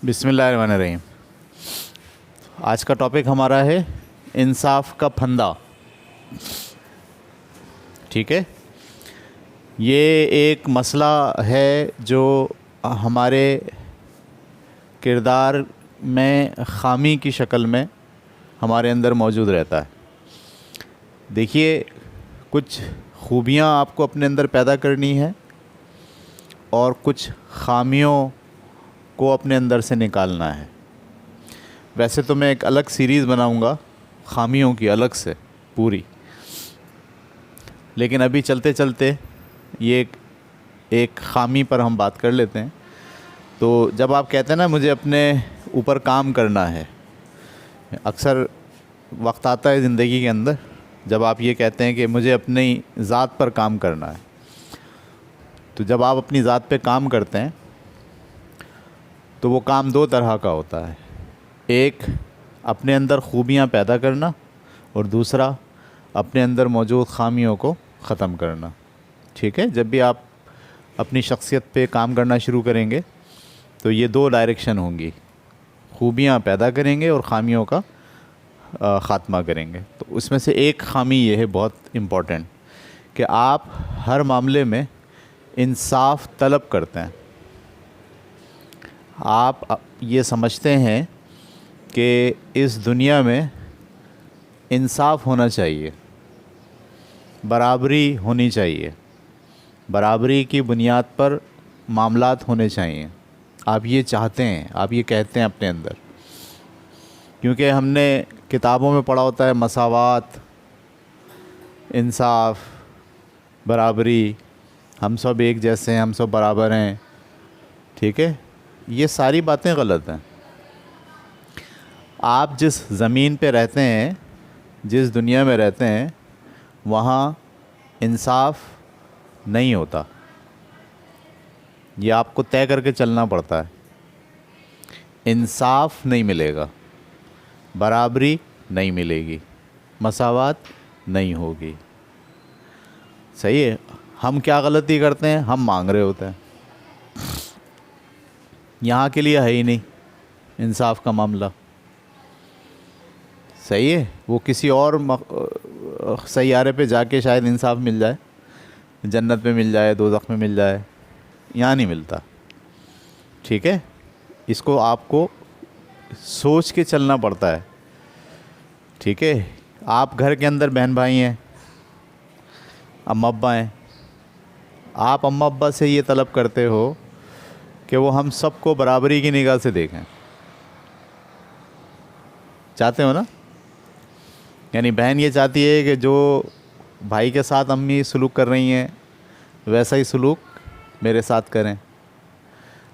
बिस्मिल्लाहिर्रहमानिर्रहीम। आज का टॉपिक हमारा है इंसाफ का फंदा। ठीक है, ये एक मसला है जो हमारे किरदार में ख़ामी की शक्ल में हमारे अंदर मौजूद रहता है। देखिए, कुछ खूबियाँ आपको अपने अंदर पैदा करनी है और कुछ ख़ामियों को अपने अंदर से निकालना है। वैसे तो मैं एक अलग सीरीज़ बनाऊंगा ख़ामियों की अलग से पूरी, लेकिन अभी चलते चलते ये एक ख़ामी पर हम बात कर लेते हैं। तो जब आप कहते हैं ना मुझे अपने ऊपर काम करना है, अक्सर वक्त आता है ज़िंदगी के अंदर जब आप ये कहते हैं कि मुझे अपनी ज़ात पर काम करना है। तो जब आप अपनी ज़ात पे काम करते हैं तो वो काम दो तरह का होता है। एक, अपने अंदर खूबियाँ पैदा करना, और दूसरा, अपने अंदर मौजूद ख़ामियों को ख़त्म करना। ठीक है, जब भी आप अपनी शख्सियत पे काम करना शुरू करेंगे तो ये दो डायरेक्शन होंगी, खूबियाँ पैदा करेंगे और ख़ामियों का ख़ात्मा करेंगे। तो उसमें से एक ख़ामी ये है बहुत इम्पॉर्टेंट कि आप हर मामले में इंसाफ तलब करते हैं। आप ये समझते हैं कि इस दुनिया में इंसाफ होना चाहिए, बराबरी होनी चाहिए, बराबरी की बुनियाद पर मामलात होने चाहिए। आप ये चाहते हैं, आप ये कहते हैं अपने अंदर, क्योंकि हमने किताबों में पढ़ा होता है मसावात, इंसाफ, बराबरी, हम सब एक जैसे हैं, हम सब बराबर हैं। ठीक है, ये सारी बातें गलत हैं। आप जिस ज़मीन पे रहते हैं, जिस दुनिया में रहते हैं, वहाँ इंसाफ नहीं होता। ये आपको तय करके चलना पड़ता है। इंसाफ नहीं मिलेगा, बराबरी नहीं मिलेगी, मसावात नहीं होगी। सही है। हम क्या गलती करते हैं? हम मांग रहे होते हैं। यहाँ के लिए है ही नहीं इंसाफ का मामला। सही है, वो किसी और सैयारे पे जाके शायद इंसाफ मिल जाए, जन्नत में मिल जाए, दोज़ख में मिल जाए, यहाँ नहीं मिलता। ठीक है, इसको आपको सोच के चलना पड़ता है। ठीक है, आप घर के अंदर बहन भाई हैं, अम्मा अब्बा हैं, आप अम्मा अब्बा से ये तलब करते हो कि वो हम सबको बराबरी की निगाह से देखें। चाहते हो ना? यानी बहन ये चाहती है कि जो भाई के साथ अम्मी सलूक कर रही हैं वैसा ही सलूक मेरे साथ करें।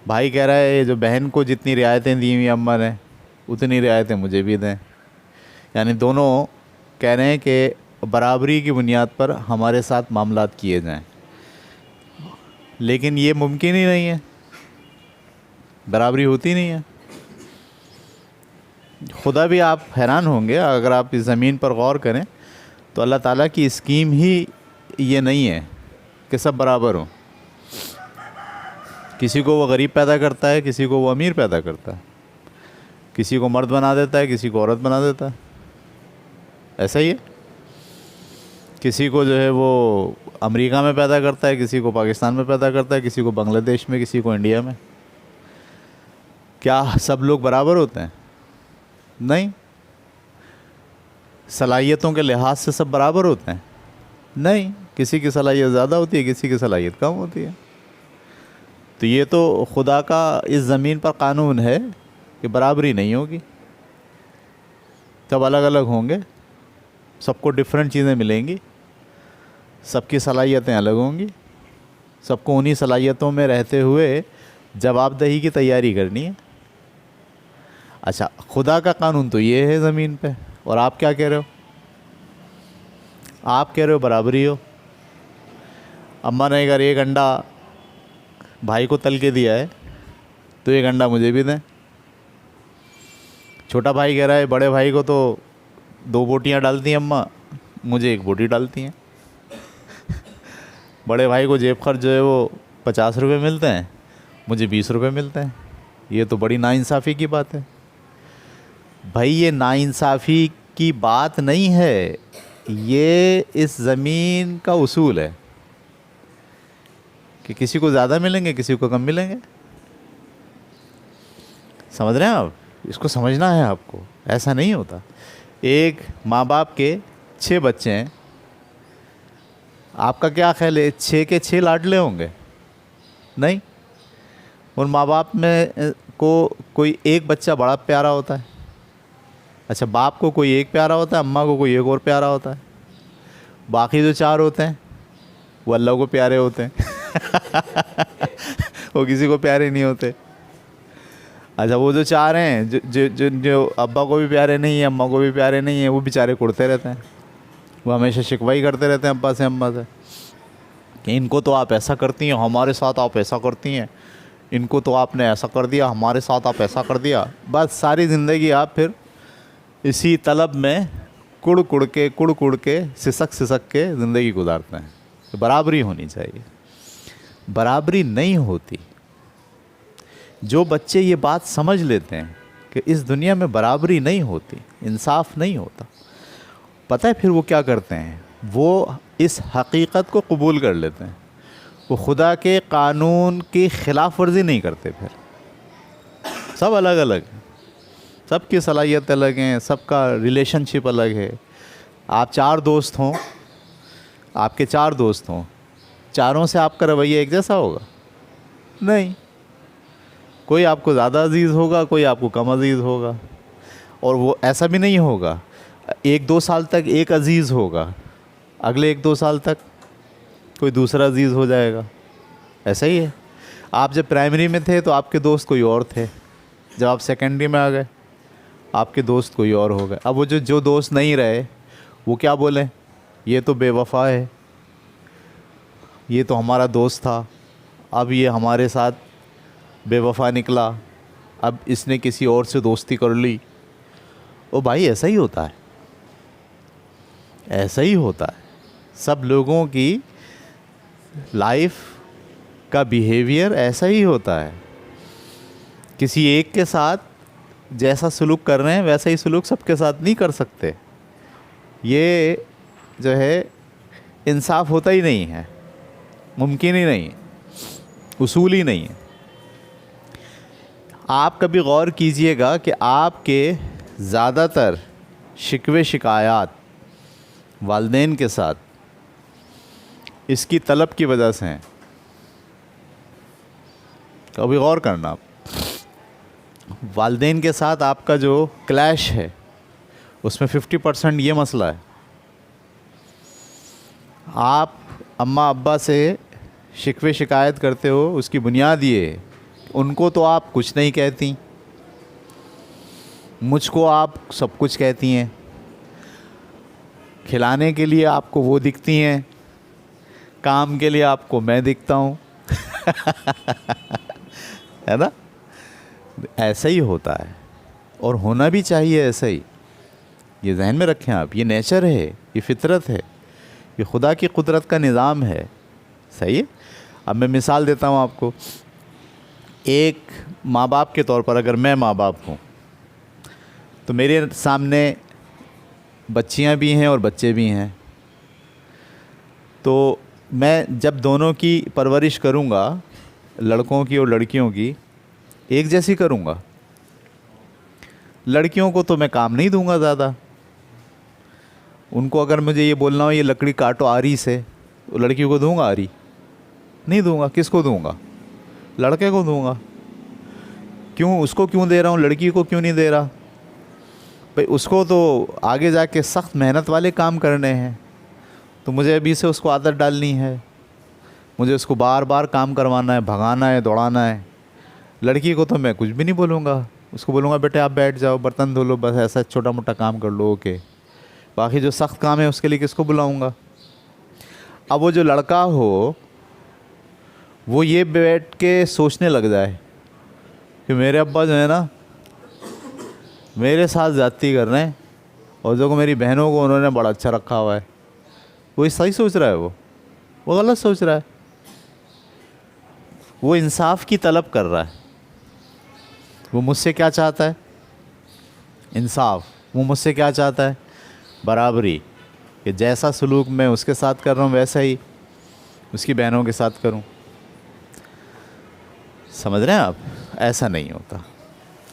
भाई कह रहा है जो बहन को जितनी रियायतें दी हुई अम्मा ने उतनी रियायतें मुझे भी दें। यानी दोनों कह रहे हैं कि बराबरी की बुनियाद पर हमारे साथ मामलात किए जाएं, लेकिन ये मुमकिन ही नहीं है, बराबरी होती नहीं है। खुदा भी आप हैरान होंगे अगर आप इस ज़मीन पर गौर करें तो अल्लाह ताला की स्कीम ही ये नहीं है कि सब बराबर हों। किसी को वो गरीब पैदा करता है, किसी को वो अमीर पैदा करता है, किसी को मर्द बना देता है, किसी को औरत बना देता है। ऐसा ही है। किसी को जो है वो अमेरिका में पैदा करता है, किसी को पाकिस्तान में पैदा करता है, किसी को बांग्लादेश में, किसी को इंडिया में। क्या सब लोग बराबर होते हैं? नहीं। सलाहियतों के लिहाज से सब बराबर होते हैं? नहीं। किसी की सलाहियत ज़्यादा होती है, किसी की सलाहियत कम होती है। तो ये तो खुदा का इस ज़मीन पर कानून है कि बराबरी नहीं होगी, सब अलग अलग होंगे, सबको डिफरेंट चीज़ें मिलेंगी, सबकी सलाहियतें अलग होंगी, सबको उन्हीं सलाहियतों में रहते हुए जवाबदेही की तैयारी करनी है। अच्छा, खुदा का कानून तो ये है ज़मीन पे, और आप क्या कह रहे हो? आप कह रहे हो बराबरी हो। अम्मा ने अगर एक अंडा भाई को तल के दिया है तो एक अंडा मुझे भी दें। छोटा भाई कह रहा है बड़े भाई को तो 2 बोटियां डालती हैं अम्मा, मुझे 1 बोटी डालती हैं। बड़े भाई को जेब खर्च जो है वो 50 रुपये मिलते हैं, मुझे 20 रुपये मिलते हैं। ये तो बड़ी नाइंसाफ़ी की बात है। भाई ये नाइंसाफ़ी की बात नहीं है, ये इस ज़मीन का उसूल है कि किसी को ज़्यादा मिलेंगे, किसी को कम मिलेंगे। समझ रहे हैं आप? इसको समझना है आपको। ऐसा नहीं होता। एक माँ बाप के 6 बच्चे हैं, आपका क्या ख्याल है 6 के 6 लाडले होंगे? नहीं। उन माँ बाप में को कोई एक बच्चा बड़ा प्यारा होता है। अच्छा, बाप को कोई एक प्यारा होता है, अम्मा को कोई एक और प्यारा होता है, बाकी जो 4 होते हैं वो अल्लाह को प्यारे होते हैं वो किसी को प्यारे नहीं होते। अच्छा, वो जो 4 हैं जो जो जो जो अब्बा को भी प्यारे नहीं है, अम्मा को भी प्यारे नहीं है, वो बेचारे कुड़ते रहते हैं। वो हमेशा शिकवाई करते रहते हैं अब्बा से अम्मा से कि इनको तो आप ऐसा करती हैं, हमारे साथ आप ऐसा करती हैं, इनको तो आपने ऐसा कर दिया, हमारे साथ आप ऐसा कर दिया। बस सारी ज़िंदगी आप फिर इसी तलब में कुड़ कुड़ के सिसक के ज़िंदगी गुजारते हैं। तो बराबरी होनी चाहिए, बराबरी नहीं होती। जो बच्चे ये बात समझ लेते हैं कि इस दुनिया में बराबरी नहीं होती, इंसाफ नहीं होता, पता है फिर वो क्या करते हैं? वो इस हकीकत को कबूल कर लेते हैं। वो खुदा के कानून की ख़िलाफ़ वर्जी नहीं करते। फिर सब अलग अलग हैं, सबकी सलाहियत अलग हैं, सबका रिलेशनशिप अलग है। आप 4 दोस्त हों, आपके 4 दोस्त हों, चारों से आपका रवैया एक जैसा होगा? नहीं। कोई आपको ज़्यादा अजीज़ होगा, कोई आपको कम अजीज़ होगा। और वो ऐसा भी नहीं होगा 1-2 साल तक एक अजीज़ होगा, अगले 1-2 साल तक कोई दूसरा अजीज़ हो जाएगा। ऐसा ही है। आप जब प्राइमरी में थे तो आपके दोस्त कोई और थे, जब आप सेकेंडरी में आ गए आपके दोस्त कोई और हो गए। अब वो जो दोस्त नहीं रहे वो क्या बोले? ये तो बेवफा है, ये तो हमारा दोस्त था, अब ये हमारे साथ बेवफा निकला, अब इसने किसी और से दोस्ती कर ली। ओ भाई, ऐसा ही होता है, ऐसा ही होता है। सब लोगों की लाइफ का बिहेवियर ऐसा ही होता है। किसी एक के साथ जैसा सलूक कर रहे हैं वैसा ही सलूक सबके साथ नहीं कर सकते। ये जो है इंसाफ होता ही नहीं है, मुमकिन ही नहीं है, उसूल ही नहीं है। आप कभी गौर कीजिएगा कि आपके ज़्यादातर शिकवे शिकायत वालिदैन के साथ इसकी तलब की वजह से हैं। कभी गौर करना, आप वालिदैन के साथ आपका जो क्लैश है उसमें 50% ये मसला है। आप अम्मा अब्बा से शिकवे शिकायत करते हो, उसकी बुनियाद ये है, उनको तो आप कुछ नहीं कहती, मुझको आप सब कुछ कहती हैं। खिलाने के लिए आपको वो दिखती हैं, काम के लिए आपको मैं दिखता हूँ है ना? ऐसा ही होता है और होना भी चाहिए ऐसा ही। ये जहन में रखें आप, ये नेचर है, ये फितरत है, ये खुदा की कुदरत का निज़ाम है। सही है। अब मैं मिसाल देता हूँ आपको। एक माँ बाप के तौर पर अगर मैं माँ बाप हूँ तो मेरे सामने बच्चियाँ भी हैं और बच्चे भी हैं। तो मैं जब दोनों की परवरिश करूँगा, लड़कों की और लड़कियों की, एक जैसी करूँगा। लड़कियों को तो मैं काम नहीं दूंगा ज़्यादा। उनको अगर मुझे ये बोलना हो ये लकड़ी काटो आरी से, तो लड़कियों को दूंगा आरी? नहीं दूंगा। किसको दूंगा? लड़के को दूंगा। क्यों? उसको क्यों दे रहा हूँ, लड़की को क्यों नहीं दे रहा? भाई उसको तो आगे जाके सख्त मेहनत वाले काम करने हैं, तो मुझे अभी से उसको आदत डालनी है, मुझे उसको बार बार काम करवाना है, भगाना है, दौड़ाना है। लड़की को तो मैं कुछ भी नहीं बोलूँगा, उसको बोलूँगा बेटे आप बैठ जाओ, बर्तन धो लो, बस ऐसा छोटा मोटा काम कर लो, ओके। बाकी जो सख्त काम है उसके लिए किसको बुलाऊँगा? अब वो जो लड़का हो वो ये बैठ के सोचने लग जाए कि मेरे अब्बा जो है ना मेरे साथ ज़्यादती कर रहे हैं और जो मेरी बहनों को उन्होंने बड़ा अच्छा रखा हुआ है। वो सही सोच रहा है, वो गलत सोच रहा है। वो इंसाफ की तलब कर रहा है। वो मुझसे क्या चाहता है? इंसाफ। वो मुझसे क्या चाहता है? बराबरी, कि जैसा सलूक मैं उसके साथ कर रहा हूँ वैसा ही उसकी बहनों के साथ करूँ। समझ रहे हैं आप? ऐसा नहीं होता।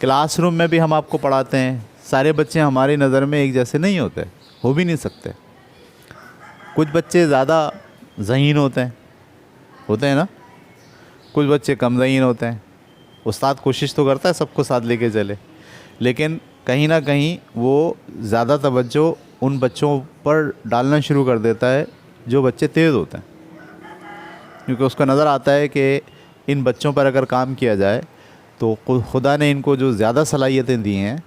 क्लासरूम में भी हम आपको पढ़ाते हैं, सारे बच्चे हमारी नज़र में एक जैसे नहीं होते, हो भी नहीं सकते। कुछ बच्चे ज़्यादा ज़हीन होते हैं ना, कुछ बच्चे कम ज़हीन होते हैं। उस्ताद कोशिश तो करता है सबको साथ लेके चले, लेकिन कहीं ना कहीं वो ज़्यादा तवज्जो उन बच्चों पर डालना शुरू कर देता है जो बच्चे तेज़ होते हैं, क्योंकि उसको नज़र आता है कि इन बच्चों पर अगर काम किया जाए तो खुदा ने इनको जो ज़्यादा सलाहियतें दी हैं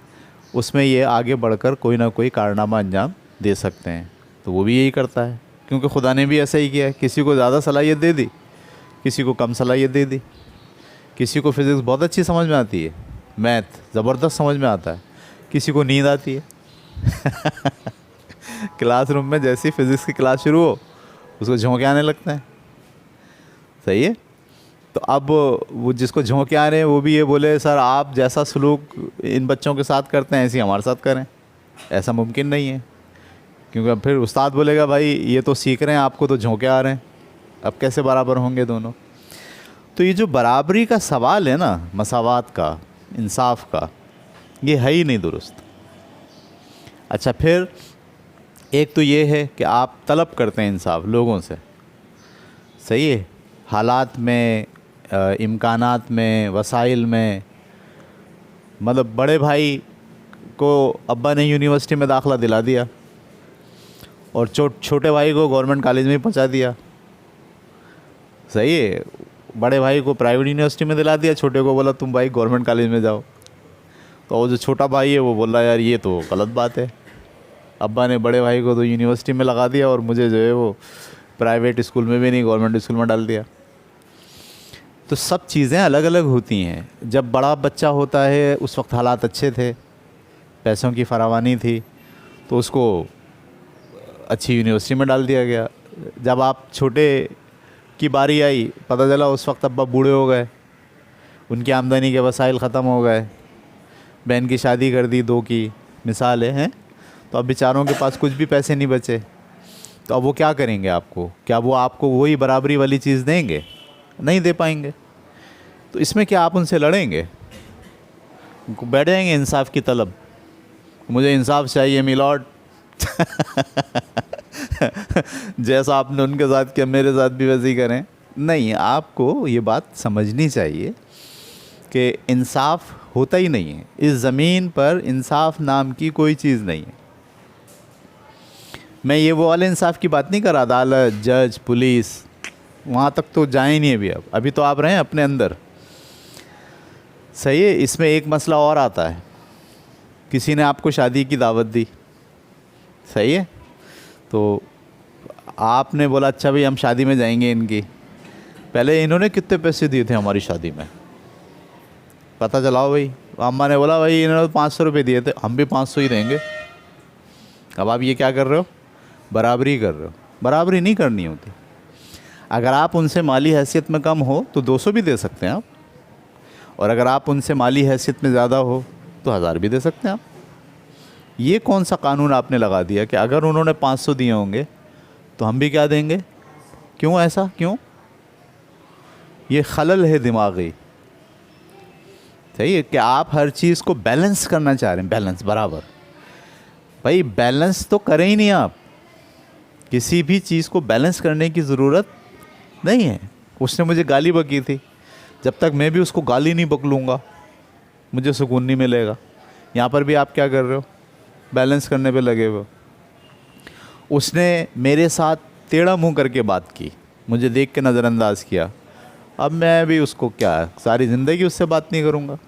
उसमें ये आगे बढ़कर कोई ना कोई कारनामा अंजाम दे सकते हैं। तो वो भी यही करता है, क्योंकि खुदा ने भी ऐसा ही किया है। किसी को ज़्यादा सलाहियत दे दी, किसी को कम सलाहियत दे दी। किसी को फ़िज़िक्स बहुत अच्छी समझ में आती है, मैथ ज़बरदस्त समझ में आता है, किसी को नींद आती है। क्लासरूम में जैसी फ़िज़िक्स की क्लास शुरू हो उसको झोंके आने लगते हैं। सही है? तो अब वो जिसको झोंके आ रहे हैं वो भी ये बोले सर आप जैसा सलूक इन बच्चों के साथ करते हैं ऐसे ही हमारे साथ करें। ऐसा मुमकिन नहीं है, क्योंकि फिर उस्ताद बोलेगा भाई ये तो सीख रहे हैं, आपको तो झोंके आ रहे हैं, अब कैसे बराबर होंगे दोनों। तो ये जो बराबरी का सवाल है ना, मसावात का, इंसाफ का, ये है ही नहीं दुरुस्त। अच्छा, फिर एक तो ये है कि आप तलब करते हैं इंसाफ लोगों से। सही है? हालात में, इम्कानात में, वसाइल में। मतलब बड़े भाई को अब्बा ने यूनिवर्सिटी में दाखिला दिला दिया और छोटे भाई को गवर्नमेंट कॉलेज में पहुंचा दिया। सही है? बड़े भाई को प्राइवेट यूनिवर्सिटी में दिला दिया, छोटे को बोला तुम भाई गवर्नमेंट कॉलेज में जाओ। तो वो जो छोटा भाई है वो बोल रहा है यार ये तो गलत बात है, अब्बा ने बड़े भाई को तो यूनिवर्सिटी में लगा दिया और मुझे जो है वो प्राइवेट स्कूल में भी नहीं, गवर्नमेंट स्कूल में डाल दिया। तो सब चीज़ें अलग अलग होती हैं। जब बड़ा बच्चा होता है उस वक्त हालात अच्छे थे, पैसों की फरावानी थी, तो उसको अच्छी यूनिवर्सिटी में डाल दिया गया। जब आप छोटे की बारी आई, पता चला उस वक्त अब्बा बूढ़े हो गए, उनकी आमदनी के वसाइल ख़त्म हो गए, बहन की शादी कर दी, 2 की मिसाल है, तो अब बेचारों के पास कुछ भी पैसे नहीं बचे। तो अब वो क्या करेंगे आपको? क्या वो आपको वही बराबरी वाली चीज़ देंगे? नहीं दे पाएंगे। तो इसमें क्या आप उनसे लड़ेंगे? बैठ जाएंगे इंसाफ की तलब, मुझे इंसाफ चाहिए मिलॉर्ड। जैसा आपने उनके साथ किया मेरे साथ भी वैसे ही करें। नहीं, आपको ये बात समझनी चाहिए कि इंसाफ होता ही नहीं है। इस ज़मीन पर इंसाफ नाम की कोई चीज़ नहीं है। मैं ये वो वाले इंसाफ की बात नहीं कर रहा, अदालत, जज, पुलिस, वहाँ तक तो जाए ही नहीं अभी। अभी तो आप रहे हैं अपने अंदर। सही है? इसमें एक मसला और आता है, किसी ने आपको शादी की दावत दी, सही है, तो आपने बोला अच्छा भाई हम शादी में जाएंगे इनकी। पहले इन्होंने कितने पैसे दिए थे हमारी शादी में, पता चलाओ भाई। अम्मा ने बोला भाई इन्होंने 500 रुपये दिए थे, हम भी 500 ही देंगे। अब आप ये क्या कर रहे हो? बराबरी कर रहे हो। बराबरी नहीं करनी होती। अगर आप उनसे माली हैसियत में कम हो तो 200 भी दे सकते हैं आप, और अगर आप उनसे माली हैसियत में ज़्यादा हो तो 1000 भी दे सकते हैं आप। ये कौन सा कानून आपने लगा दिया कि अगर उन्होंने 500 दिए होंगे तो हम भी क्या देंगे? क्यों ऐसा? क्यों? ये खलल है दिमागी। सही है कि आप हर चीज़ को बैलेंस करना चाह रहे हैं, बैलेंस बराबर। भाई बैलेंस तो करें ही नहीं आप, किसी भी चीज़ को बैलेंस करने की ज़रूरत नहीं है। उसने मुझे गाली बकी थी, जब तक मैं भी उसको गाली नहीं बकलूँगा मुझे सुकून नहीं मिलेगा। यहाँ पर भी आप क्या कर रहे हो? बैलेंस करने पे लगे हुए। उसने मेरे साथ टेढ़ा मुंह करके बात की, मुझे देख के नज़रअंदाज किया, अब मैं भी उसको क्या सारी ज़िंदगी उससे बात नहीं करूँगा।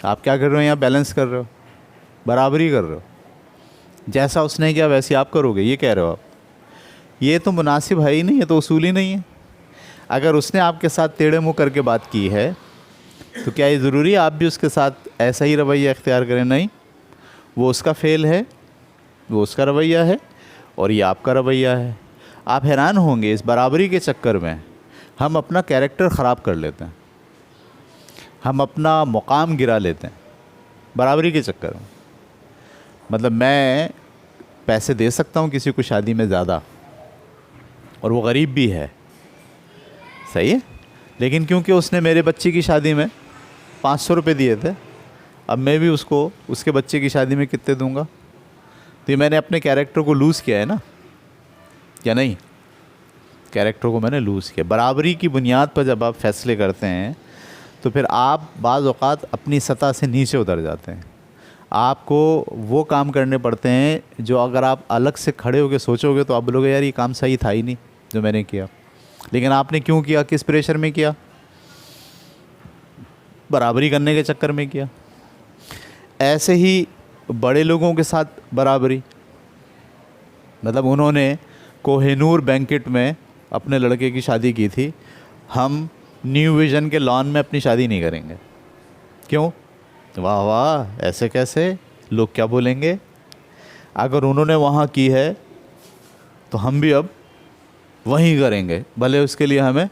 आप क्या कर रहे हो? यहाँ बैलेंस कर रहे हो, बराबरी कर रहे हो। जैसा उसने किया वैसे आप करोगे, ये कह रहे हो आप। ये तो मुनासिब है ही नहीं, ये तो उसूल ही नहीं है। अगर उसने आपके साथ टेढ़े मुँह करके बात की है तो क्या ये ज़रूरी है आप भी उसके साथ ऐसा ही रवैया इख्तियार करें? नहीं, वो उसका फ़ेल है, वो उसका रवैया है और ये आपका रवैया है। आप हैरान होंगे इस बराबरी के चक्कर में हम अपना कैरेक्टर ख़राब कर लेते हैं। हम अपना मुकाम गिरा लेते हैं बराबरी के चक्कर में। मतलब मैं पैसे दे सकता हूँ किसी को शादी में ज़्यादा, और वो गरीब भी है, सही है, लेकिन क्योंकि उसने मेरे बच्चे की शादी में 500 रुपये दिए थे, अब मैं भी उसको उसके बच्चे की शादी में कितने दूंगा? तो ये मैंने अपने कैरेक्टर को लूज़ किया है ना, या नहीं? कैरेक्टर को मैंने लूज़ किया। बराबरी की बुनियाद पर जब आप फैसले करते हैं तो फिर आप बाज़ औक़ात अपनी सतह से नीचे उतर जाते हैं। आपको वो काम करने पड़ते हैं जो अगर आप अलग से खड़े होकर सोचोगे तो आप बोलोगे यार ये काम सही था ही नहीं जो मैंने किया, लेकिन आपने क्यों किया? किस प्रेशर में किया? बराबरी करने के चक्कर में किया। ऐसे ही बड़े लोगों के साथ बराबरी, मतलब उन्होंने कोहिनूर बैंकेट में अपने लड़के की शादी की थी, हम न्यू विज़न के लॉन में अपनी शादी नहीं करेंगे। क्यों? वाह वाह, ऐसे कैसे? लोग क्या बोलेंगे? अगर उन्होंने वहाँ की है तो हम भी अब वहीं करेंगे, भले उसके लिए हमें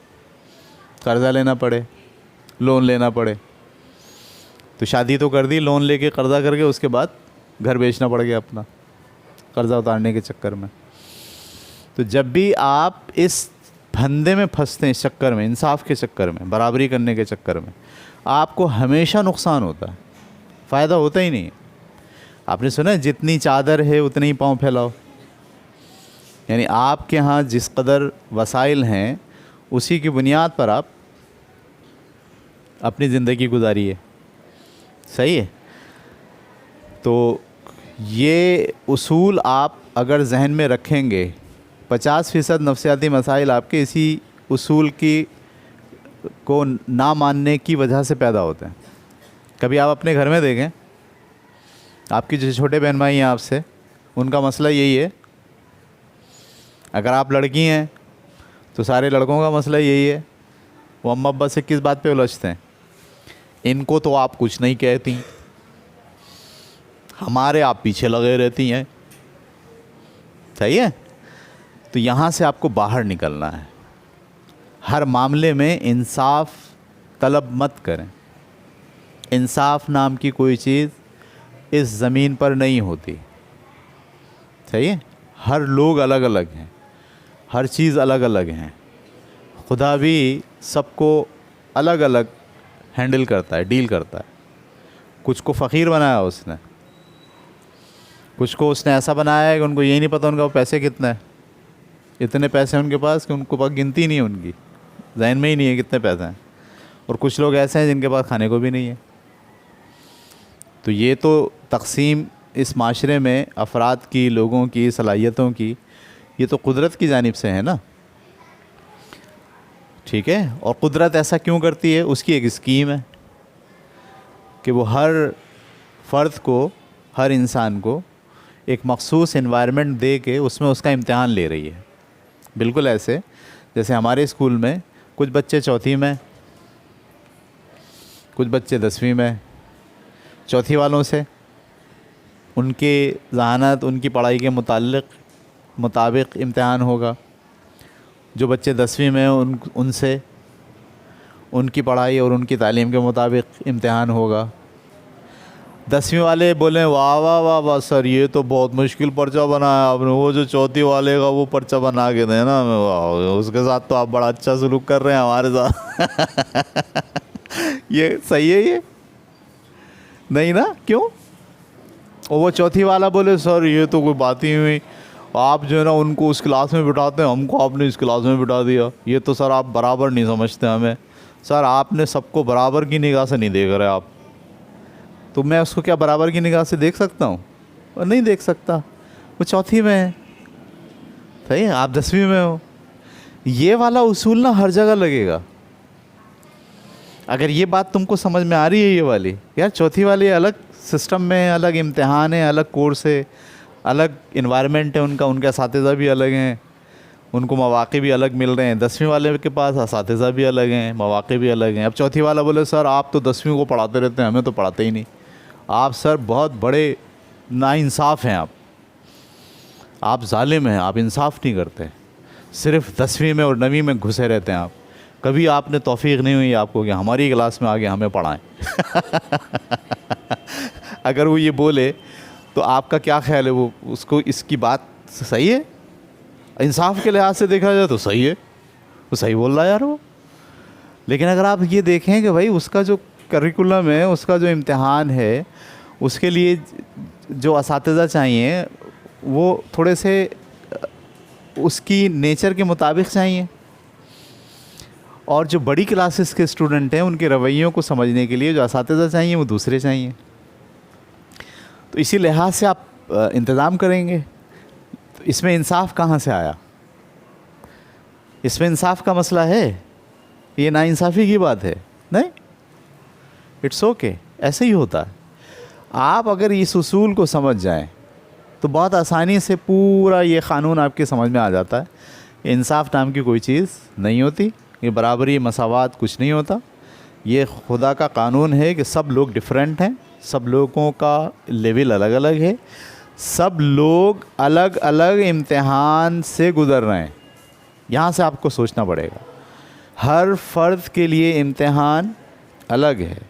कर्ज़ा लेना पड़े, लोन लेना पड़े। तो शादी तो कर दी, लोन लेके कर्ज़ा करके उसके बाद घर बेचना पड़ गया अपना, कर्ज़ा उतारने के चक्कर में। तो जब भी आप इस फंदे में फंसते हैं, इस चक्कर में, इंसाफ के चक्कर में, बराबरी करने के चक्कर में, आपको हमेशा नुकसान होता है, फ़ायदा होता ही नहीं है। आपने सुना है जितनी चादर है उतने ही पाँव फैलाओ। यानी आपके यहाँ जिस कदर वसाइल हैं उसी की बुनियाद पर आप अपनी ज़िंदगी गुजारिए, सही है? तो ये उसूल आप अगर जहन में रखेंगे, 50% नफ्सियाती मसाइल आपके इसी उसूल की को ना मानने की वजह से पैदा होते हैं। कभी आप अपने घर में देखें, आपके जो छोटे बहन भाई हैं आपसे, उनका मसला यही है। अगर आप लड़की हैं तो सारे लड़कों का मसला यही है, वो अम्मा अब्बा से किस बात पे उलझते हैं? इनको तो आप कुछ नहीं कहती, हमारे आप पीछे लगे रहती हैं, सही है? तो यहाँ से आपको बाहर निकलना है। हर मामले में इंसाफ तलब मत करें। इंसाफ नाम की कोई चीज़ इस ज़मीन पर नहीं होती, सही है? हर लोग अलग अलग हैं, हर चीज़ अलग अलग हैं। खुदा भी सबको अलग अलग हैंडल करता है, डील करता है। कुछ को फ़कीर बनाया उसने, कुछ को उसने ऐसा बनाया है कि उनको यही नहीं पता उनका पैसे कितना है। इतने पैसे हैं उनके पास कि उनको पास गिनती नहीं है, उनकी ज़हन में ही नहीं है कितने पैसे हैं। और कुछ लोग ऐसे हैं जिनके पास खाने को भी नहीं है। तो ये तो तकसीम इस माशरे में अफराद की, लोगों की सलाहियतों की, ये तो कुदरत की जानिब से है ना, ठीक है? और कुदरत ऐसा क्यों करती है? उसकी एक स्कीम है कि वो हर फ़र्द को, हर इंसान को एक मखसूस एनवायरनमेंट दे के उसमें उसका इम्तिहान ले रही है। बिल्कुल ऐसे जैसे हमारे स्कूल में कुछ बच्चे चौथी में, कुछ बच्चे 10वीं में। चौथी वालों से उनके ज़हानत, उनकी पढ़ाई के मुताबिक इम्तिहान होगा। जो बच्चे 10वीं में उनसे उनकी पढ़ाई और उनकी तालीम के मुताबिक इम्तिहान होगा। 10वीं वाले बोलें वाह वाह वाह वाह सर, ये तो बहुत मुश्किल पर्चा बनाया आपने, वो जो चौथी वाले का वो पर्चा बना के दें ना, उसके साथ तो आप बड़ा अच्छा सलूक कर रहे हैं हमारे साथ। ये सही है? ये नहीं ना? क्यों? और वो चौथी वाला बोले सर ये तो कोई बात ही हुई, आप जो है ना उनको उस क्लास में बिठाते हैं, हमको आपने इस क्लास में बिठा दिया, ये तो सर आप बराबर नहीं समझते हमें। सर आपने सबको बराबर की निगाह से नहीं देख रहे आप। तो मैं उसको क्या बराबर की निगाह से देख सकता हूँ? और नहीं देख सकता। वो चौथी में है, सही है, आप 10वीं में हो। ये वाला उसूल ना हर जगह लगेगा। अगर ये बात तुमको समझ में आ रही है, ये वाली, यार चौथी वाली अलग सिस्टम में, अलग इम्तिहान है, अलग कोर्स है, अलग इन्वायरमेंट है उनका, उनके असातिज़ा भी अलग हैं, उनको मौक़े भी अलग मिल रहे हैं। 10वीं वाले के पास असातिज़ा भी अलग हैं, मौक़े भी अलग हैं। अब चौथी वाला बोले सर आप तो 10वीं को पढ़ाते रहते हैं, हमें तो पढ़ाते ही नहीं। आप सर बहुत बड़े नाइंसाफ़ हैं, आप जालिम हैं, आप इंसाफ नहीं करते, सिर्फ 10वीं में और 9वीं में घुसे रहते हैं आप। कभी आपने तौफीक नहीं हुई आपको कि हमारी क्लास में आगे हमें पढ़ाएं। अगर वो ये बोले तो आपका क्या ख्याल है, वो उसको इसकी बात सही है? इंसाफ के लिहाज से देखा जाए तो सही है, वो सही बोल रहा है यार वो। लेकिन अगर आप ये देखें कि भाई उसका जो करिकुलम है, उसका जो इम्तिहान है, उसके लिए जो असातिज़ा चाहिए वो थोड़े से उसकी नेचर के मुताबिक चाहिए, और जो बड़ी क्लासेस के स्टूडेंट हैं उनके रवैयों को समझने के लिए जो असातिज़ा चाहिए वो दूसरे चाहिए। तो इसी लिहाज से आप इंतज़ाम करेंगे। तो इसमें इंसाफ कहाँ से आया? इसमें इंसाफ का मसला है? ये नाइंसाफ़ी की बात है? नहीं, इट्स ओके, ऐसे ही होता है। आप अगर इस उसूल को समझ जाएं तो बहुत आसानी से पूरा ये क़ानून आपके समझ में आ जाता है। इंसाफ नाम की कोई चीज़ नहीं होती, ये बराबरी मसावात कुछ नहीं होता। ये खुदा का कानून है कि सब लोग डिफरेंट हैं, सब लोगों का लेवल अलग अलग है, सब लोग अलग अलग इम्तिहान से गुज़र रहे हैं। यहाँ से आपको सोचना पड़ेगा, हर फ़र्द के लिए इम्तिहान अलग है।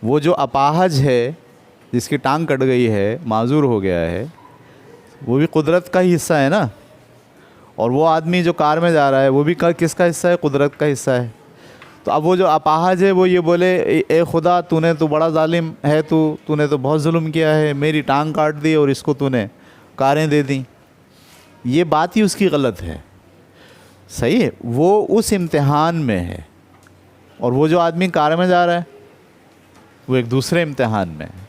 वो जो अपाहज है, जिसकी टांग कट गई है, माजूर हो गया है, वो भी कुदरत का ही हिस्सा है ना। और वो आदमी जो कार में जा रहा है वो भी किसका हिस्सा है? कुदरत का हिस्सा है। तो अब वो जो अपाहज है वो ये बोले, ए खुदा तूने तो बड़ा जालिम है, तूने तो बहुत जुल्म किया है, मेरी टांग काट दी और इसको तूने कारें दे दी। ये बात ही उसकी गलत है, सही है? वो उस इम्तिहान में है, और वो जो आदमी कार में जा रहा है वो एक दूसरे इम्तिहान में है।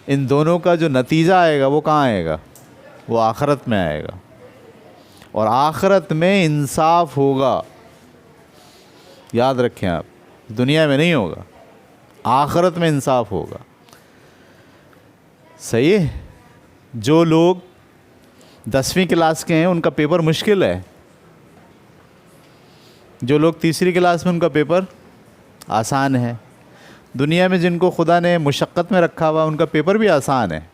इन दोनों का जो नतीजा आएगा वो कहाँ आएगा? वो आखिरत में आएगा, और आखिरत में इंसाफ होगा। याद रखें आप, दुनिया में नहीं होगा, आखिरत में इंसाफ होगा। सही है? जो लोग 10वीं क्लास के हैं उनका पेपर मुश्किल है, जो लोग तीसरी क्लास में उनका पेपर आसान है। दुनिया में जिनको खुदा ने मुशक्क़त में रखा हुआ उनका पेपर भी आसान है,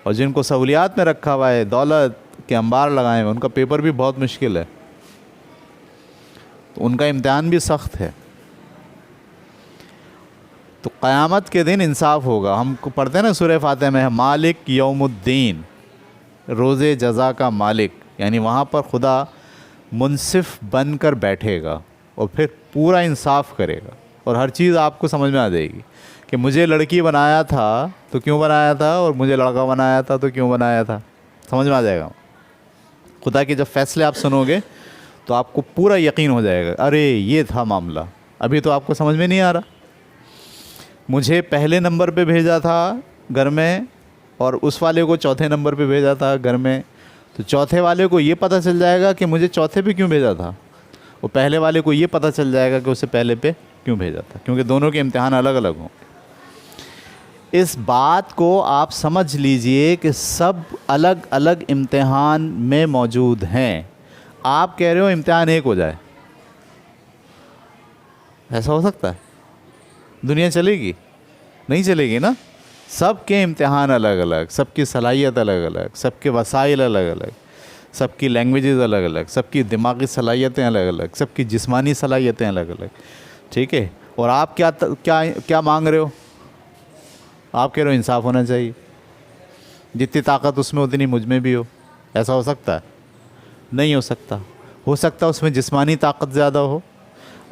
और जिनको सहूलियात में रखा हुआ है, दौलत के अंबार लगाए हुए, उनका पेपर भी बहुत मुश्किल है, तो उनका इम्तिहान भी सख्त है। तो क़यामत के दिन इंसाफ होगा। हम पढ़ते हैं ना सूरह फातिहा में, मालिक यौमुद्दीन, रोज़े जज़ा का मालिक, यानी वहाँ पर खुदा मुनसिफ बन कर बैठेगा और फिर पूरा इंसाफ करेगा, और हर चीज़ आपको समझ में आ जाएगी कि मुझे लड़की बनाया था तो क्यों बनाया था, और मुझे लड़का बनाया था तो क्यों बनाया था। समझ में आ जाएगा। खुदा के जब फ़ैसले आप सुनोगे तो आपको पूरा यकीन हो जाएगा, अरे ये था मामला, अभी तो आपको समझ में नहीं आ रहा। मुझे पहले नंबर पे भेजा था घर में, और उस वाले को चौथे नंबर पे भेजा था घर में, तो चौथे वाले को ये पता चल जाएगा कि मुझे चौथे पे क्यों भेजा था, और पहले वाले को ये पता चल जाएगा कि उसे पहले पे क्यों भेजा था, क्योंकि दोनों के इम्तिहान अलग अलग हों। इस बात को आप समझ लीजिए कि सब अलग अलग इम्तिहान में मौजूद हैं। आप कह रहे हो इम्तिहान एक हो जाए, ऐसा हो सकता है? दुनिया चलेगी? नहीं चलेगी ना। सबके इम्तिहान अलग अलग, सबकी सलाहियत अलग अलग, सबके वसाइल अलग अलग, सबकी लैंग्वेजेस अलग अलग, सबकी दिमागी सलाहियतें अलग अलग, सबकी जिस्मानी सलाहियतें अलग अलग। ठीक है? और आप क्या क्या क्या मांग रहे हो? आप कह रहे हो इंसाफ होना चाहिए, जितनी ताकत उसमें उतनी मुझ में भी हो। ऐसा हो सकता है? नहीं हो सकता। हो सकता है उसमें जिस्मानी ताकत ज़्यादा हो,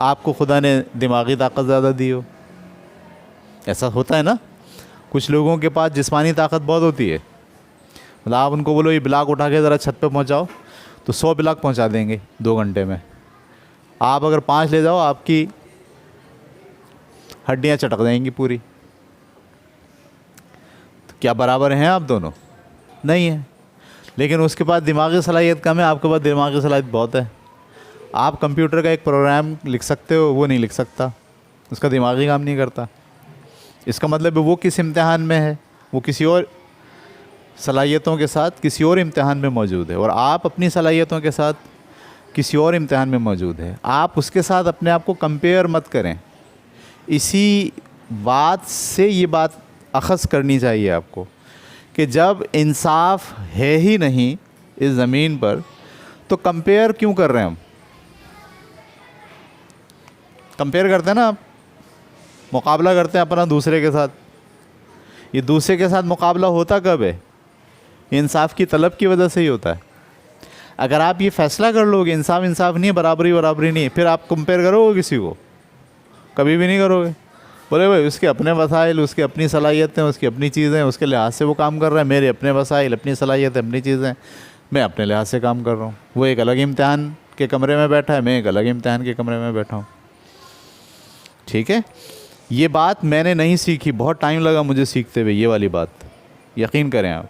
आपको खुदा ने दिमागी ताकत ज़्यादा दी हो। ऐसा होता है ना। कुछ लोगों के पास जिस्मानी ताकत बहुत होती है, मतलब आप उनको बोलो ये ब्लॉक उठा के ज़रा छत पे पहुंचाओ तो 100 ब्लॉक पहुंचा देंगे 2 घंटे में। आप अगर 5 ले जाओ आपकी हड्डियां चटक जाएंगी पूरी। तो क्या बराबर हैं आप दोनों? नहीं है। लेकिन उसके पास दिमागी सलाहियत कम है, आपके पास दिमागी सलाहियत बहुत है। आप कंप्यूटर का एक प्रोग्राम लिख सकते हो, वो नहीं लिख सकता, उसका दिमागी काम नहीं करता। इसका मतलब है वो किस इम्तिहान में है, वो किसी और सलाहियतों के साथ किसी और इम्तिहान में मौजूद है, और आप अपनी सलाहियतों के साथ किसी और इम्तिहान में मौजूद है। आप उसके साथ अपने आप को कंपेयर मत करें। इसी बात से ये बात अख़ज़ करनी चाहिए आपको कि जब इंसाफ है ही नहीं इस ज़मीन पर, तो कंपेयर क्यों कर रहे हैं हम? कंपेयर करते हैं ना आप, मुकाबला करते हैं अपना दूसरे के साथ। ये दूसरे के साथ मुकाबला होता कब है? इंसाफ की तलब की वजह से ही होता है। अगर आप ये फ़ैसला कर लोगे इंसाफ इंसाफ नहीं है, बराबरी बराबरी नहीं है, फिर आप कंपेयर करोगे किसी को? कभी भी नहीं करोगे। बोले भाई उसके अपने वसाइल, उसकी अपनी सलाहियतें, उसकी अपनी चीज़ें, उसके लिहाज से वो काम कर रहा है, मेरे अपने वसाइल, अपनी सलाहियतें, अपनी चीज़ें, मैं अपने लिहाज से काम कर रहा हूँ। वो एक अलग इम्तिहान के कमरे में बैठा है, मैं एक अलग इम्तिहान के कमरे में बैठा हूँ। ठीक है, ये बात मैंने नहीं सीखी, बहुत टाइम लगा मुझे सीखते हुए ये वाली बात, यकीन करें आप।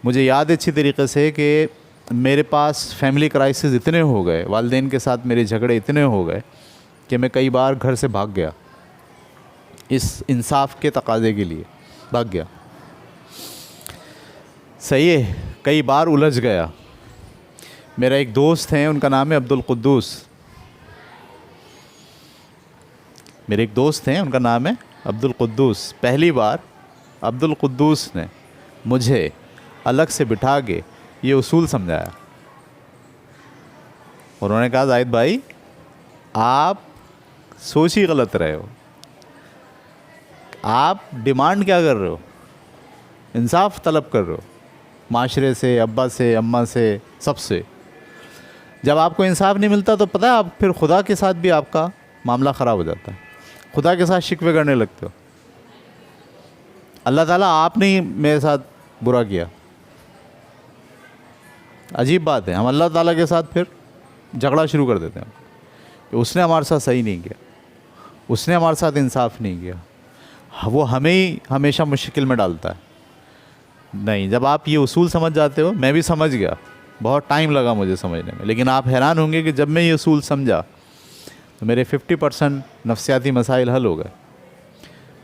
मुझे याद है अच्छी तरीके से कि मेरे पास फैमिली क्राइसिस इतने हो गए, वालिदैन के साथ मेरे झगड़े इतने हो गए कि मैं कई बार घर से भाग गया, इस इंसाफ के तकाज़े के लिए भाग गया। सही है, कई बार उलझ गया। मेरा एक दोस्त है, उनका नाम है अब्दुल कुद्दूस। मेरे एक दोस्त हैं, उनका नाम है अब्दुल कुद्दूस। पहली बार अब्दुल कुद्दूस ने मुझे अलग से बिठा के ये उसूल समझाया। उन्होंने कहा जाहिद भाई आप सोच ही गलत रहे हो, आप डिमांड क्या कर रहे हो? इंसाफ तलब कर रहे हो माशरे से, अब्बा से, अम्मा से, सबसे। जब आपको इंसाफ नहीं मिलता तो पता है आप फिर खुदा के साथ भी आपका मामला ख़राब हो जाता है, खुदा के साथ शिकवे करने लगते हो। अल्लाह ताला आपने ही मेरे साथ बुरा किया। अजीब बात है, हम अल्लाह ताला के साथ फिर झगड़ा शुरू कर देते हैं कि उसने हमारे साथ सही नहीं किया, उसने हमारे साथ इंसाफ नहीं किया, वो हमें ही हमेशा मुश्किल में डालता है। नहीं, जब आप ये उसूल समझ जाते हो, मैं भी समझ गया, बहुत टाइम लगा मुझे समझने में, लेकिन आप हैरान होंगे कि जब मैं ये उसूल समझा तो मेरे 50% नफ्सियाती मसाइल हल हो गए।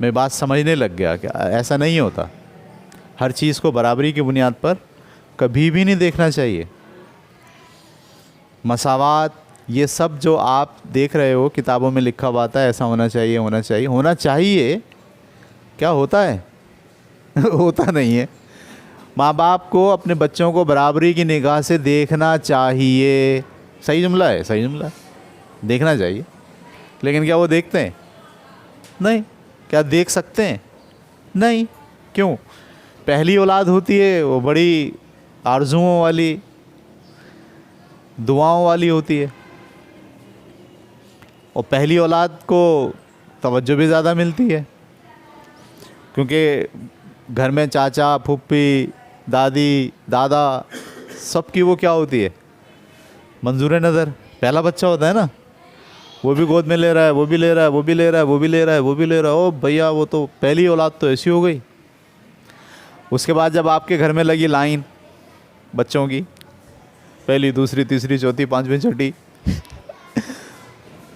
मैं बात समझने लग गया कि ऐसा नहीं होता, हर चीज़ को बराबरी की बुनियाद पर कभी भी नहीं देखना चाहिए। मसावात, ये सब जो आप देख रहे हो किताबों में लिखा हुआ था, ऐसा होना चाहिए, होना चाहिए, होना चाहिए, क्या होता है? होता नहीं है। माँ बाप को अपने बच्चों को बराबरी की निगाह से देखना चाहिए। सही जुमला है, सही जुमला है, देखना चाहिए। लेकिन क्या वो देखते हैं? नहीं। क्या देख सकते हैं? नहीं। क्यों? पहली औलाद होती है वो बड़ी आरजुओं वाली, दुआओं वाली होती है, और पहली औलाद को तवज्जो भी ज़्यादा मिलती है, क्योंकि घर में चाचा, फूफी, दादी, दादा, सबकी वो क्या होती है? मंजूर नज़र। पहला बच्चा होता है ना, वो भी गोद में ले रहा है, वो भी ले रहा है, वो भी ले रहा है, वो भी ले रहा है, वो भी ले रहा है। ओ भैया, वो तो पहली औलाद तो ऐसी हो गई। उसके बाद जब आपके घर में लगी लाइन बच्चों की, पहली, दूसरी, तीसरी, चौथी, पाँचवीं, छठी,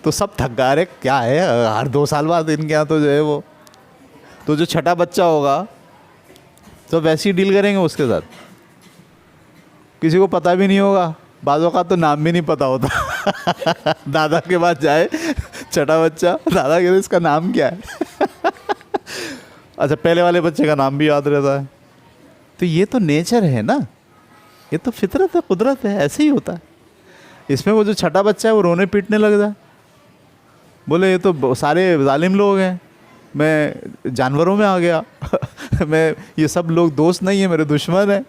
तो सब थक गा रहे, क्या है हर 2 साल बाद इनके यहाँ तो जो है वो, तो जो छठा बच्चा होगा तो वैसे ही डील करेंगे उसके साथ। किसी को पता भी नहीं होगा, बाज़ों का तो नाम भी नहीं पता होता। दादा के पास जाए छठा बच्चा, दादा के इसका नाम क्या है? अच्छा, पहले वाले बच्चे का नाम भी याद रहता है। तो ये तो नेचर है ना, ये तो फितरत है, कुदरत है, ऐसे ही होता है। इसमें वो जो छठा बच्चा है वो रोने पीटने लग जाए, बोले ये तो सारे जालिम लोग हैं, मैं जानवरों में आ गया। मैं, ये सब लोग दोस्त नहीं है, मेरे दुश्मन हैं।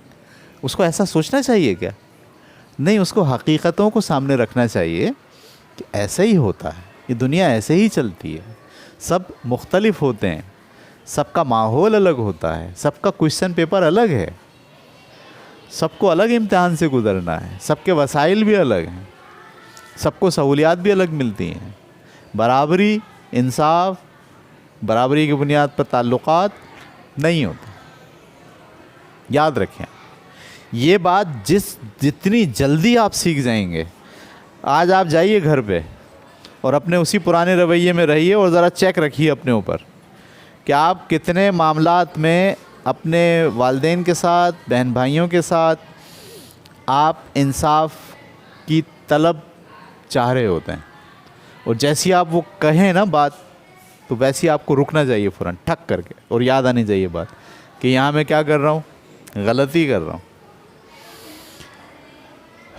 उसको ऐसा सोचना चाहिए क्या? नहीं, उसको हकीकतों को सामने रखना चाहिए कि ऐसे ही होता है, ये दुनिया ऐसे ही चलती है, सब मुख्तलिफ होते हैं, सबका माहौल अलग होता है, सबका क्वेश्चन पेपर अलग है, सबको अलग इम्तिहान से गुजरना है, सबके वसाइल भी अलग हैं, सबको सहूलियात भी अलग मिलती हैं। बराबरी, इंसाफ, बराबरी की बुनियाद पर ताल्लुकात नहीं होता। याद रखें ये बात, जितनी जल्दी आप सीख जाएंगे। आज आप जाइए घर पे और अपने उसी पुराने रवैये में रहिए और ज़रा चेक रखिए अपने ऊपर कि आप कितने मामलात में अपने वालिदैन के साथ, बहन भाइयों के साथ आप इंसाफ की तलब चाह रहे होते हैं, और जैसी आप वो कहें ना बात, तो वैसी आपको रुकना चाहिए फ़ौरन ठक करके, और याद आनी चाहिए बात कि यहाँ मैं क्या कर रहा हूँ, गलती कर रहा हूँ।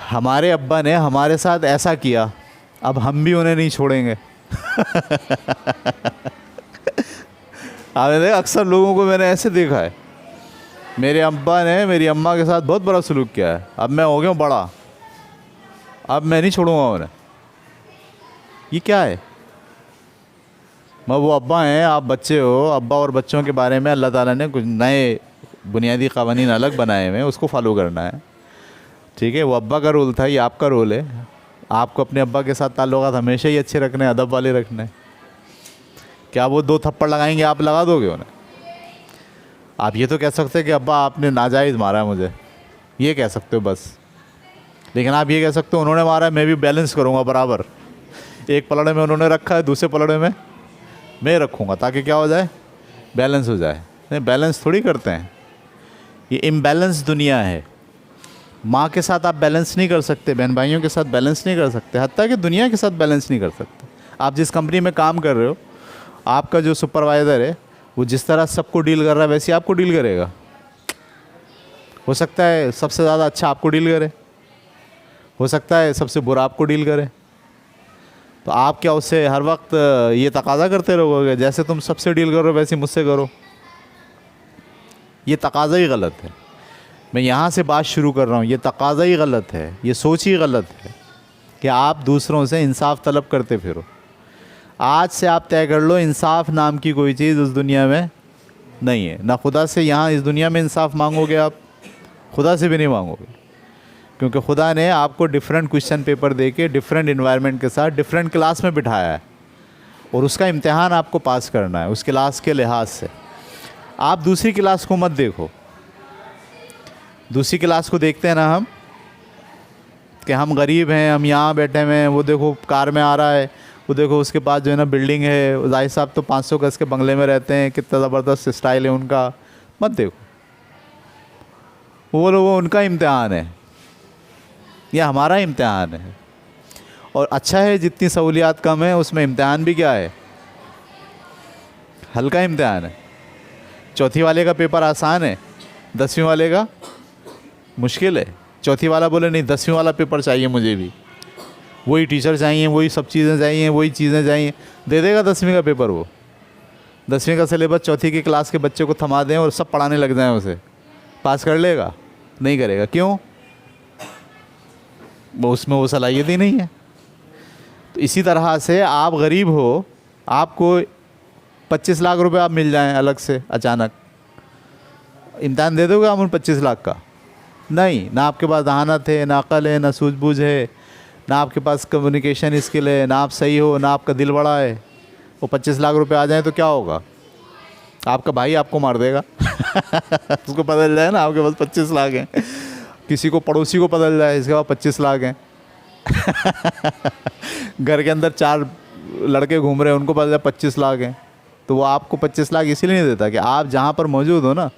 हमारे अब्बा ने हमारे साथ ऐसा किया, अब हम भी उन्हें नहीं छोड़ेंगे। आपने देखा, अक्सर लोगों को मैंने ऐसे देखा है, मेरे अब्बा ने मेरी अम्मा के साथ बहुत बड़ा सलूक किया है, अब मैं हो गया हूँ बड़ा, अब मैं नहीं छोड़ूंगा उन्हें। ये क्या है? मैं वो अब्बा हैं, आप बच्चे हो। अब्बा और बच्चों के बारे में अल्लाह ताला ने कुछ नए बुनियादी क़वानीन अलग बनाए हुए हैं, उसको फॉलो करना है। ठीक है, वो अब्बा का रोल था, ये आपका रोल है। आपको अपने अब्बा के साथ ताल्लुकात हमेशा ही अच्छे रखने हैं, अदब वाले रखने हैं। क्या वो 2 थप्पड़ लगाएंगे, आप लगा दोगे उन्हें? आप ये तो कह सकते हैं कि अब्बा आपने नाजायज़ मारा है मुझे, ये कह सकते हो बस। लेकिन आप ये कह सकते हो उन्होंने मारा है, मैं भी बैलेंस करूँगा बराबर। एक पलड़े में उन्होंने रखा है, दूसरे पलड़े में मैं रखूँगा, ताकि क्या हो जाए, बैलेंस हो जाए। नहीं, बैलेंस थोड़ी करते हैं, ये इम्बैलेंस दुनिया है। माँ के साथ आप बैलेंस नहीं कर सकते, बहन भाइयों के साथ बैलेंस नहीं कर सकते, हत्ता कि दुनिया के साथ बैलेंस नहीं कर सकते। आप जिस कंपनी में काम कर रहे हो, आपका जो सुपरवाइज़र है वो जिस तरह सबको डील कर रहा है वैसे आपको डील करेगा। हो सकता है सबसे ज़्यादा अच्छा आपको डील करे, हो सकता है सबसे बुरा आपको डील करे। तो आप क्या उससे हर वक्त ये तकाज़ा करते रहोगे जैसे तुम सबसे डील करो वैसे मुझसे करो? ये तकाज़ा ही गलत है। मैं यहाँ से बात शुरू कर रहा हूँ, ये तकाज़ा ही गलत है, ये सोच ही गलत है कि आप दूसरों से इंसाफ तलब करते फिरो। आज से आप तय कर लो, इंसाफ नाम की कोई चीज़ उस दुनिया में नहीं है। ना खुदा से यहाँ इस दुनिया में इंसाफ मांगोगे आप, खुदा से भी नहीं मांगोगे, क्योंकि खुदा ने आपको डिफरेंट क्वेश्चन पेपर दे के डिफरेंट इन्वायरमेंट के साथ डिफरेंट क्लास में बिठाया है, और उसका इम्तिहान आपको पास करना है उस क्लास के लिहाज से। आप दूसरी क्लास को मत देखो। दूसरी क्लास को देखते हैं ना हम कि हम गरीब हैं, हम यहाँ बैठे हुए हैं, वो देखो कार में आ रहा है, वो देखो उसके पास जो है ना बिल्डिंग है, जाहिर साहब तो 500 गज के बंगले में रहते हैं, कितना ज़बरदस्त स्टाइल है उनका। मत देखो, वो उनका इम्तिहान है, ये हमारा इम्तिहान है। और अच्छा है जितनी सहूलियात कम है उसमें इम्तिहान भी क्या है, हल्का इम्तिहान है। चौथी वाले का पेपर आसान है, 10वीं वाले का मुश्किल है। चौथी वाला बोले नहीं 10वीं वाला पेपर चाहिए मुझे भी, वही टीचर चाहिए, वही सब चीज़ें चाहिए, वही चीज़ें चाहिए, दे देगा 10वीं का पेपर। वो 10वीं का सिलेबस चौथी की क्लास के बच्चे को थमा दें और सब पढ़ाने लग जाएं, उसे पास कर लेगा? नहीं करेगा। क्यों? वो उसमें वो सलाहियत ही नहीं है। तो इसी तरह से आप गरीब हो, आपको 25 लाख रुपए आप मिल जाएं अलग से अचानक, इम्तिहान दे दोगे आप उन 25 लाख का? नहीं। ना आपके पास दहानत है, ना अकल है, ना सूझबूझ है, ना आपके पास कम्युनिकेशन स्किल है, ना आप सही हो, ना आपका दिल बड़ा है। वो 25 लाख रुपए आ जाए तो क्या होगा? आपका भाई आपको मार देगा उसको पता चल जाए ना आपके पास 25 लाख हैं, किसी को पड़ोसी को पता चल जाए इसके पास 25 लाख हैं घर के अंदर 4 लड़के घूम रहे हैं, उनको पता चला 25 लाख हैं, तो वो आपको 25 लाख इसीलिए नहीं देता कि आप जहाँ पर मौजूद हो ना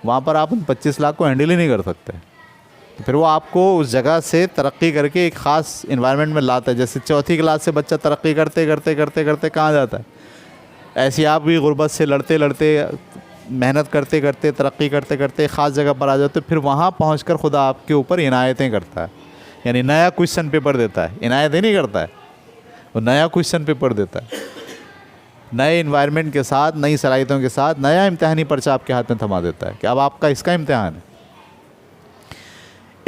वहाँ पर आप उन 25 लाख को हैंडल ही नहीं कर सकते। तो फिर वो आपको उस जगह से तरक्की करके एक ख़ास इन्वायरमेंट में लाता है। जैसे चौथी क्लास से बच्चा तरक्की करते करते करते करते कहाँ जाता है, ऐसे आप भी गुर्बत से लड़ते लड़ते मेहनत करते करते तरक्की करते करते ख़ास जगह पर आ जाते, फिर वहाँ पहुँचकर खुदा आपके ऊपर इनायतें करता है, यानी नया क्वेश्चन पेपर देता है। इनायत ही नहीं करता है, वो नया क्वेश्चन पेपर देता है, नए इन्वायरमेंट के साथ, नई सलाहियतों के साथ नया इम्तिहानी पर्चा आपके हाथ में थमा देता है कि अब आपका इसका इम्तिहान है।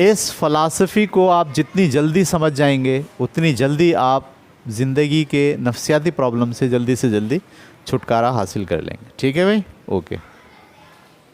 इस फ़लसफ़ी को आप जितनी जल्दी समझ जाएंगे उतनी जल्दी आप ज़िंदगी के नफ्सियाती प्रॉब्लम से जल्दी छुटकारा हासिल कर लेंगे। ठीक है भाई, ओके।